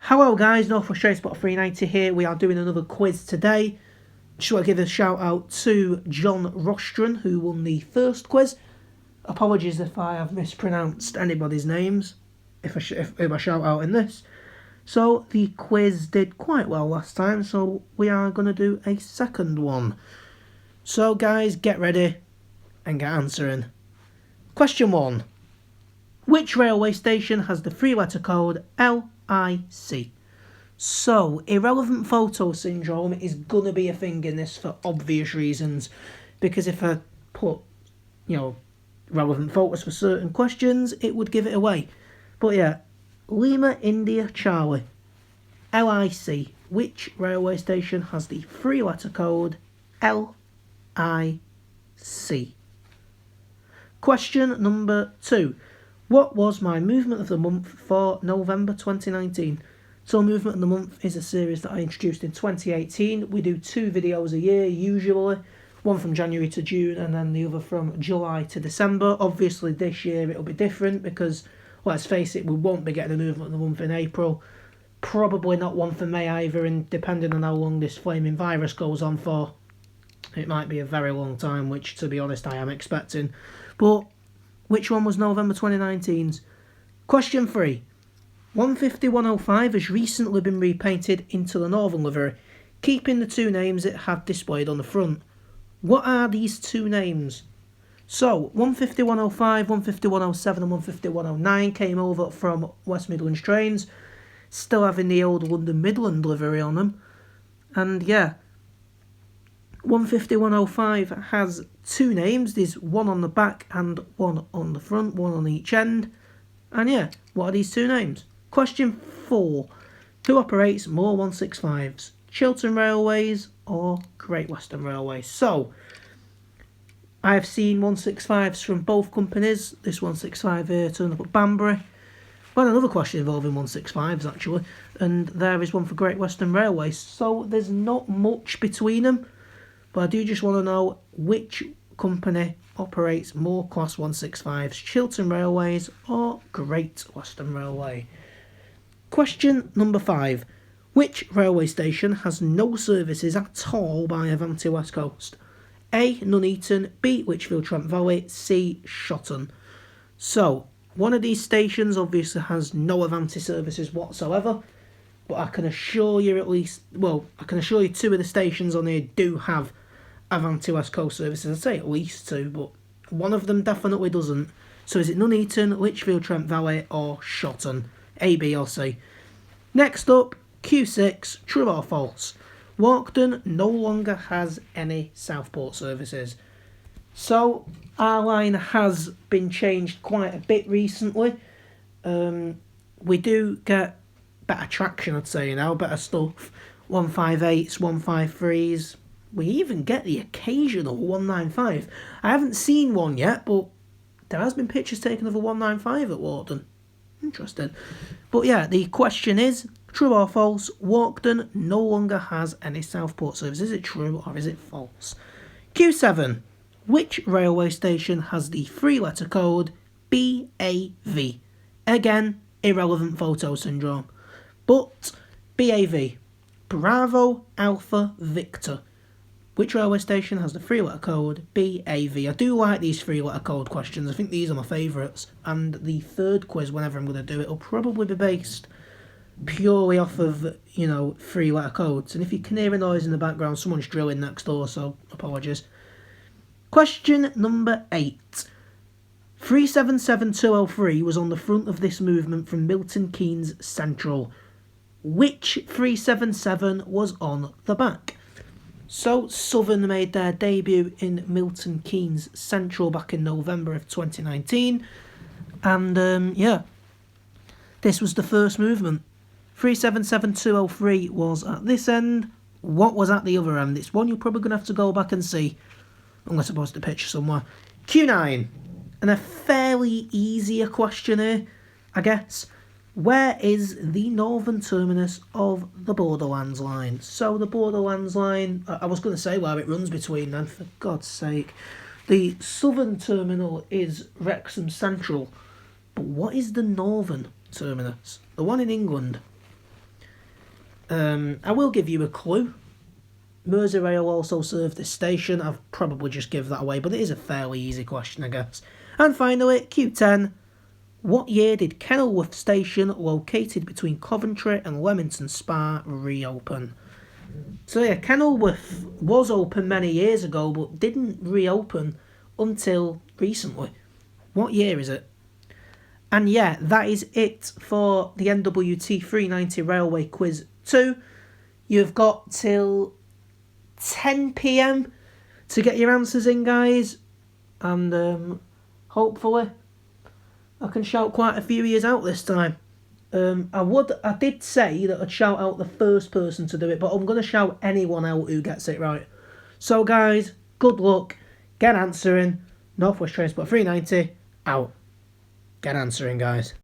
Hello guys, No Frustrated Spot 390 here. We are doing another quiz today. Just want to give a shout out to John Rostron, who won the first quiz. Apologies if I have mispronounced anybody's names, if I shout out in this. So the quiz did quite well last time, so we are going to do a second one. So guys, get ready and get answering. Question 1. Which railway station has the three-letter code LIC? So, irrelevant photo syndrome is going to be a thing in this for obvious reasons. Because if I put, relevant photos for certain questions, it would give it away. But yeah, Lima India Charlie, LIC. Which railway station has the three-letter code LIC? Question number 2. What was my movement of the month for November 2019? So Movement of the Month is a series that I introduced in 2018. We do 2 videos a year usually, one from January to June and then the other from July to December. Obviously this year it'll be different because, let's face it, we won't be getting a Movement of the Month in April. Probably not one for May either, and depending on how long this flaming virus goes on for, it might be a very long time, which to be honest I am expecting. But which one was November 2019's? Question 3. 150-105 has recently been repainted into the Northern livery, keeping the 2 names it had displayed on the front. What are these 2 names? So, 150-105, 150-107 and 150-109 came over from West Midlands trains, still having the old London Midland livery on them. And yeah, 150-105 has 2 names. There's one on the back and one on the front, one on each end. And yeah, what are these 2 names? Question 4. Who operates more 165s? Chiltern Railways or Great Western Railways? So, I have seen 165s from both companies. This 165 here turned up at Banbury. Well, another question involving 165s actually. And there is one for Great Western Railways. So, there's not much between them. But I do just want to know which company operates more Class 165s, Chiltern Railways or Great Western Railway. Question number 5. Which railway station has no services at all by Avanti West Coast? A. Nuneaton, B. Lichfield Trent Valley, C. Shotton. So, one of these stations obviously has no Avanti services whatsoever. But I can assure you I can assure you 2 of the stations on here do have Avanti West Coast services. I'd say at least 2, but one of them definitely doesn't. So is it Nuneaton, Lichfield Trent Valley or Shotton? A, B or C. Next up, Q6, true or false? Walkden no longer has any Southport services. So our line has been changed quite a bit recently. We do get better traction, I'd say, now, better stuff. 158s, 153s. We even get the occasional 195. I haven't seen one yet, but there has been pictures taken of a 195 at Walkden. Interesting. But yeah, the question is, true or false, Walkden no longer has any Southport service. Is it true or is it false? Q7. Which railway station has the 3-letter code BAV? Again, irrelevant photo syndrome. But BAV, Bravo Alpha Victor. Which railway station has the 3-letter code BAV? I do like these 3-letter code questions. I think these are my favourites. And the third quiz, whenever I'm going to do it, will probably be based purely off of, 3-letter codes. And if you can hear a noise in the background, someone's drilling next door, so apologies. Question number 8. 377203 was on the front of this movement from Milton Keynes Central. Which 377 was on the back? So, Southern made their debut in Milton Keynes Central back in November of 2019. And, this was the first movement. 377203 was at this end. What was at the other end? It's one you're probably going to have to go back and see. Unless I post a picture somewhere. Q9. And a fairly easier question here, I guess. Where is the northern terminus of the Borderlands line? So the Borderlands line, I was going to say where it runs between then, for God's sake. The southern terminal is Wrexham Central. But what is the northern terminus? The one in England. I will give you a clue. Merseyrail also served this station. I've probably just give that away, but it is a fairly easy question, I guess. And finally, Q10. What year did Kenilworth Station, located between Coventry and Leamington Spa, reopen? So yeah, Kenilworth was open many years ago, but didn't reopen until recently. What year is it? And yeah, that is it for the NWT 390 Railway Quiz 2. You've got till 10 p.m. to get your answers in, guys. And hopefully I can shout quite a few years out this time. I did say that I'd shout out the first person to do it, but I'm going to shout anyone out who gets it right. So guys, good luck. Get answering. Northwest Transport 390 out. Get answering, guys.